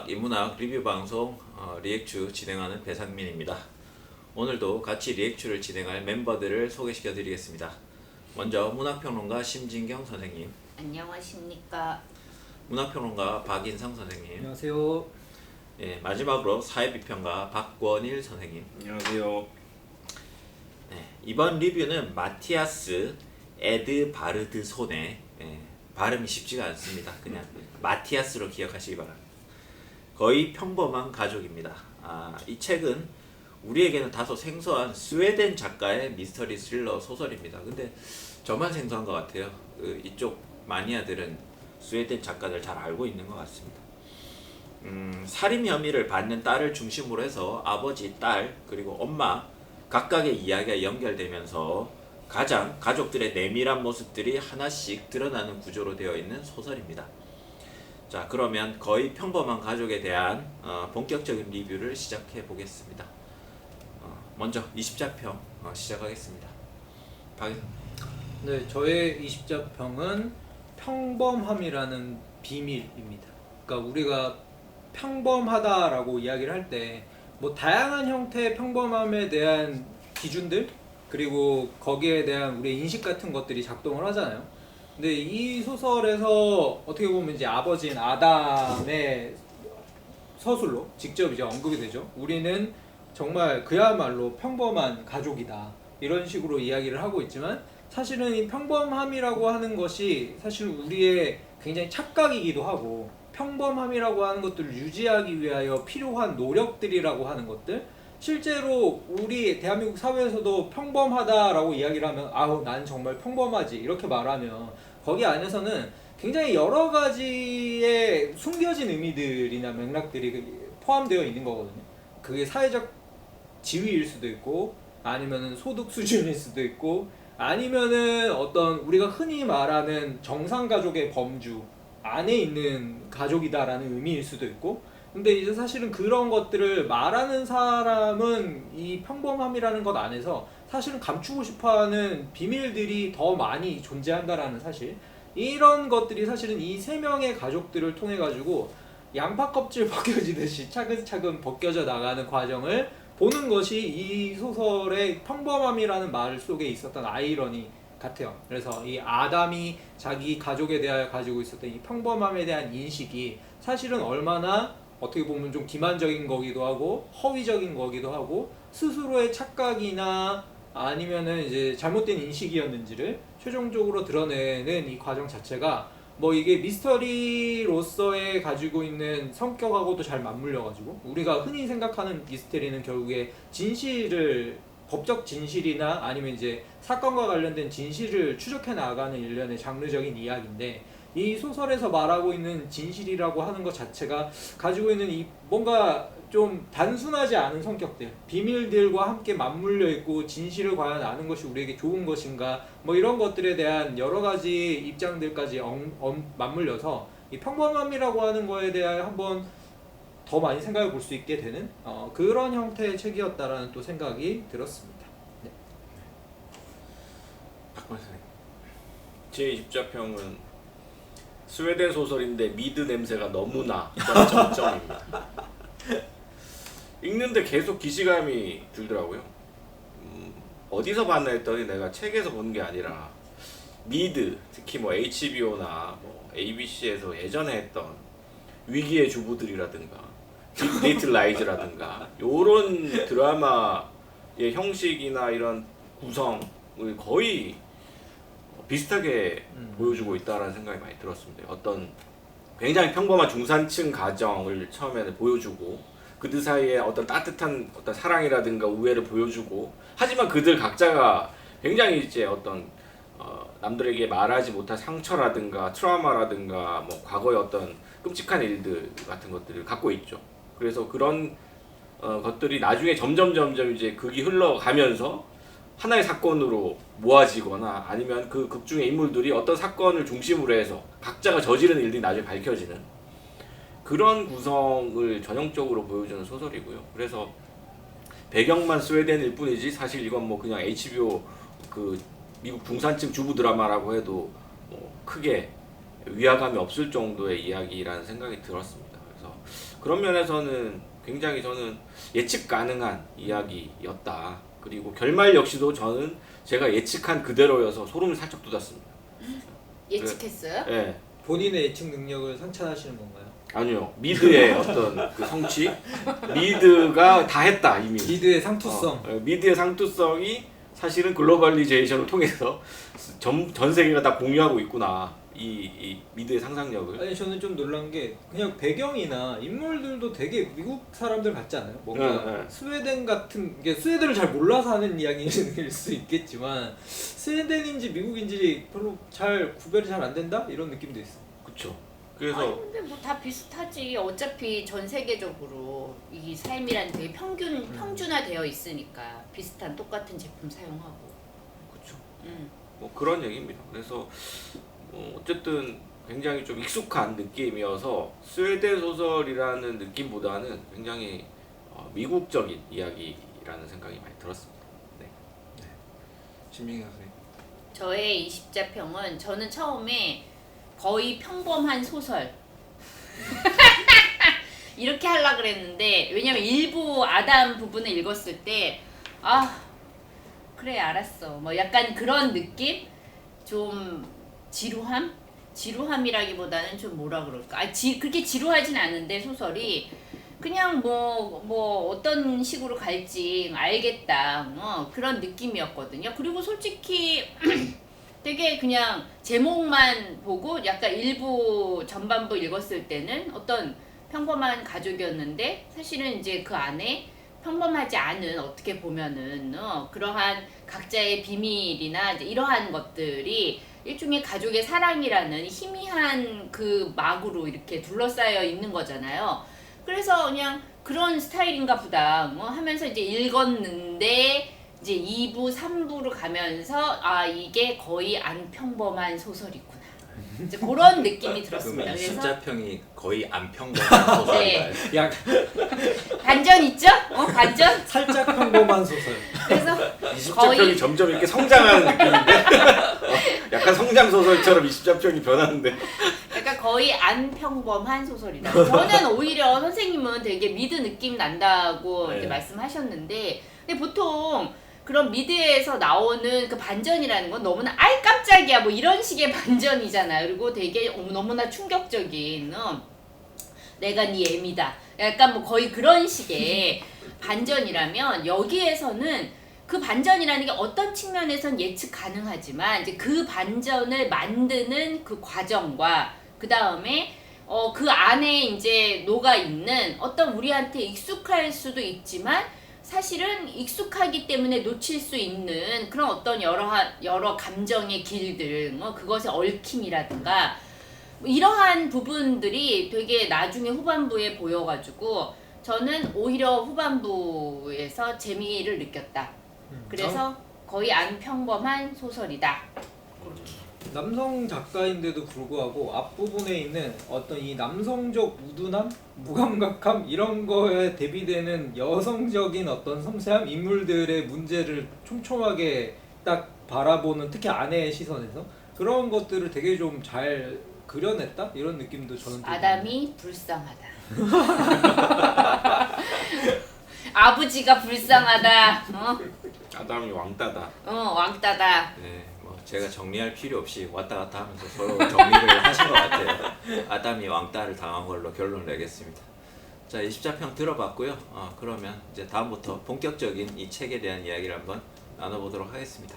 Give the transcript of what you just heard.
문학, 인문학 리뷰 방송 리액추 진행하는 배상민입니다. 오늘도 같이 리액추를 진행할 멤버들을 소개시켜 드리겠습니다. 먼저 문학평론가 심진경 선생님, 안녕하십니까. 문학평론가 박인상 선생님, 안녕하세요. 예, 마지막으로 사회비평가 박권일 선생님. 안녕하세요. 네, 이번 리뷰는 마티아스 에드바르드손의 발음이 쉽지가 않습니다. 그냥 마티아스로 기억하시기 바랍니다. 거의 평범한 가족입니다. 이 책은 우리에게는 다소 생소한 스웨덴 작가의 미스터리 스릴러 소설입니다. 근데 저만 생소한 것 같아요. 이쪽 마니아들은 스웨덴 작가들 잘 알고 있는 것 같습니다. 살인 혐의를 받는 딸을 중심으로 해서 아버지, 딸, 그리고 엄마 각각의 이야기가 연결되면서 가족들의 내밀한 모습들이 하나씩 드러나는 구조로 되어 있는 소설입니다. 자, 그러면 거의 평범한 가족에 대한 본격적인 리뷰를 시작해 보겠습니다. 먼저 20자평 시작하겠습니다. 네, 저의 20자평은 평범함이라는 비밀입니다. 그러니까 우리가 평범하다라고 이야기를 할 때 뭐 다양한 형태의 평범함에 대한 기준들 그리고 거기에 대한 우리의 인식 같은 것들이 작동을 하잖아요. 근데 이 소설에서 어떻게 보면 이제 아버지인 아담의 서술로 직접 이제 언급이 되죠. 우리는 정말 그야말로 평범한 가족이다. 이런 식으로 이야기를 하고 있지만 사실은 이 평범함이라고 하는 것이 사실 우리의 굉장히 착각이기도 하고 평범함이라고 하는 것들을 유지하기 위하여 필요한 노력들이라고 하는 것들 실제로 우리 대한민국 사회에서도 평범하다라고 이야기를 하면 아우 난 정말 평범하지 이렇게 말하면 거기 안에서는 굉장히 여러 가지의 숨겨진 의미들이나 맥락들이 포함되어 있는 거거든요. 그게 사회적 지위일 수도 있고 아니면은 소득 수준일 수도 있고 아니면은 어떤 우리가 흔히 말하는 정상가족의 범주 안에 있는 가족이다라는 의미일 수도 있고 근데 이제 사실은 그런 것들을 말하는 사람은 이 평범함이라는 것 안에서 사실은 감추고 싶어하는 비밀들이 더 많이 존재한다라는 사실 이런 것들이 사실은 이 세 명의 가족들을 통해 가지고 양파 껍질 벗겨지듯이 차근차근 벗겨져 나가는 과정을 보는 것이 이 소설의 평범함이라는 말 속에 있었던 아이러니 같아요. 그래서 이 아담이 자기 가족에 대하여 가지고 있었던 이 평범함에 대한 인식이 사실은 얼마나 어떻게 보면 좀 기만적인 거기도 하고 허위적인 거기도 하고 스스로의 착각이나 아니면은 이제 잘못된 인식이었는지를 최종적으로 드러내는 이 과정 자체가 뭐 이게 미스터리로서의 가지고 있는 성격하고도 잘 맞물려가지고 우리가 흔히 생각하는 미스터리는 결국에 진실을 법적 진실이나 아니면 이제 사건과 관련된 진실을 추적해 나가는 일련의 장르적인 이야기인데 이 소설에서 말하고 있는 진실이라고 하는 것 자체가 가지고 있는 이 뭔가 좀 단순하지 않은 성격들 비밀들과 함께 맞물려 있고 진실을 과연 아는 것이 우리에게 좋은 것인가 뭐 이런 것들에 대한 여러 가지 입장들까지 맞물려서 이 평범함이라고 하는 거에 대해 한번 더 많이 생각해 볼 수 있게 되는 그런 형태의 책이었다라는 또 생각이 들었습니다. 네. 제 20자평은 스웨덴 소설인데 미드 냄새가 너무나 점점점입니다. 읽는데 계속 기시감이 들더라고요. 어디서 봤나 했더니 내가 책에서 본 게 아니라 미드, 특히 뭐 HBO나 뭐 ABC에서 예전에 했던 위기의 주부들이라든가 리틀 라이즈라든가 요런 드라마의 형식이나 이런 구성을 거의 비슷하게 보여주고 있다라는 생각이 많이 들었습니다. 어떤 굉장히 평범한 중산층 가정을 처음에는 보여주고 그들 사이에 어떤 따뜻한 어떤 사랑이라든가 우애를 보여주고 하지만 그들 각자가 굉장히 이제 어떤 남들에게 말하지 못한 상처라든가 트라우마라든가 뭐 과거의 어떤 끔찍한 일들 같은 것들을 갖고 있죠. 그래서 그런 것들이 나중에 점점 이제 극이 흘러가면서 하나의 사건으로 모아지거나 아니면 그 극 중의 인물들이 어떤 사건을 중심으로 해서 각자가 저지른 일들이 나중에 밝혀지는 그런 구성을 전형적으로 보여주는 소설이고요. 그래서 배경만 스웨덴일 뿐이지 사실 이건 뭐 그냥 HBO 그 미국 중산층 주부 드라마라고 해도 뭐 크게 위화감이 없을 정도의 이야기라는 생각이 들었습니다. 그래서 그런 면에서는 굉장히 저는 예측 가능한 이야기였다. 그리고 결말 역시도 저는 제가 예측한 그대로여서 소름을 살짝 돋았습니다. 예측했어요? 예. 본인의 예측 능력을 상찬하시는 건가요? 아니요. 미드의 어떤 그 성취, 미드가 다 했다 이미. 리드의 상투성. 미드의 상투성이 사실은 글로벌리제이션을 통해서 전 세계가 다 공유하고 있구나. 이 미드의 상상력을. 아니 저는 좀 놀란 게 그냥 배경이나 인물들도 되게 미국 사람들 같지 않아요? 뭔가 네. 스웨덴 같은 게 스웨덴을 잘 몰라서 하는 이야기일 수 있겠지만 스웨덴인지 미국인지 별로 잘 구별이 잘 안 된다 이런 느낌도 있어. 그렇죠. 아니 그래서 근데 뭐 다 비슷하지. 어차피 전 세계적으로 이 삶이란 되게 평준화되어 있으니까 비슷한 똑같은 제품 사용하고. 그렇죠. 음. 뭐 그런 얘기입니다. 그래서 어쨌든 굉장히 좀 익숙한 느낌이어서 스웨덴 소설이라는 느낌보다는 굉장히 미국적인 이야기라는 생각이 많이 들었습니다. 네. 신민기 선생님. 저의 20자평은 저는 처음에 거의 평범한 소설 이렇게 하려고 그랬는데 왜냐면 일부 아담 부분을 읽었을 때 아 그래 알았어 뭐 약간 그런 느낌? 좀 지루함이라기보다는 좀 뭐라 그럴까 그렇게 지루하진 않은데 소설이 그냥 뭐 어떤 식으로 갈지 알겠다 그런 느낌이었거든요. 그리고 솔직히 되게 그냥 제목만 보고 약간 일부 전반부 읽었을 때는 어떤 평범한 가족이었는데 사실은 이제 그 안에 평범하지 않은 어떻게 보면은 그러한 각자의 비밀이나 이제 이러한 것들이 일종의 가족의 사랑이라는 희미한 그 막으로 이렇게 둘러싸여 있는 거잖아요. 그래서 그냥 그런 스타일인가 보다 하면서 이제 읽었는데 이제 2부, 3부로 가면서 아 이게 거의 안 평범한 소설이구나. 이제 그런 느낌이 들었습니다. 그러면 그래서 십자평이 거의 안 평범한 소설인가요? 약 반전 있죠? 반전? 살짝 평범한 소설. 그래서 20자평이 점점 이렇게 성장하는 느낌인데 약간 성장 소설처럼 20자평이 변하는데 약간 거의 안 평범한 소설이다. 저는 오히려 선생님은 되게 미드 느낌 난다고 네. 이렇게 말씀하셨는데 근데 보통 그런 미드에서 나오는 그 반전이라는 건 너무나 아이 깜짝이야 뭐 이런 식의 반전이잖아요. 그리고 되게 너무나 충격적인 내가 네 애미다. 약간 뭐 거의 그런 식의 반전이라면 여기에서는 그 반전이라는 게 어떤 측면에선 예측 가능하지만 이제 그 반전을 만드는 그 과정과 그 다음에 그 안에 이제 녹아 있는 어떤 우리한테 익숙할 수도 있지만 사실은 익숙하기 때문에 놓칠 수 있는 그런 어떤 여러 감정의 길들, 그것의 얽힘이라든가 뭐 이러한 부분들이 되게 나중에 후반부에 보여가지고 저는 오히려 후반부에서 재미를 느꼈다. 그래서 거의 안 평범한 소설이다. 남성 작가인데도 불구하고 앞부분에 있는 어떤 이 남성적 우둔함, 무감각함 이런 거에 대비되는 여성적인 어떤 섬세함, 인물들의 문제를 촘촘하게 딱 바라보는 특히 아내의 시선에서 그런 것들을 되게 좀 잘 그려냈다 이런 느낌도 저는 좀 아담이 불쌍하다. 아버지가 불쌍하다. 아담이 왕따다. 왕따다. 네, 뭐 제가 정리할 필요 없이 왔다 갔다 하면서 서로 정리를 하신 것 같아요. 아담이 왕따를 당한 걸로 결론을 내겠습니다. 자, 20자평 들어봤고요. 그러면 이제 다음부터 본격적인 이 책에 대한 이야기를 한번 나눠보도록 하겠습니다.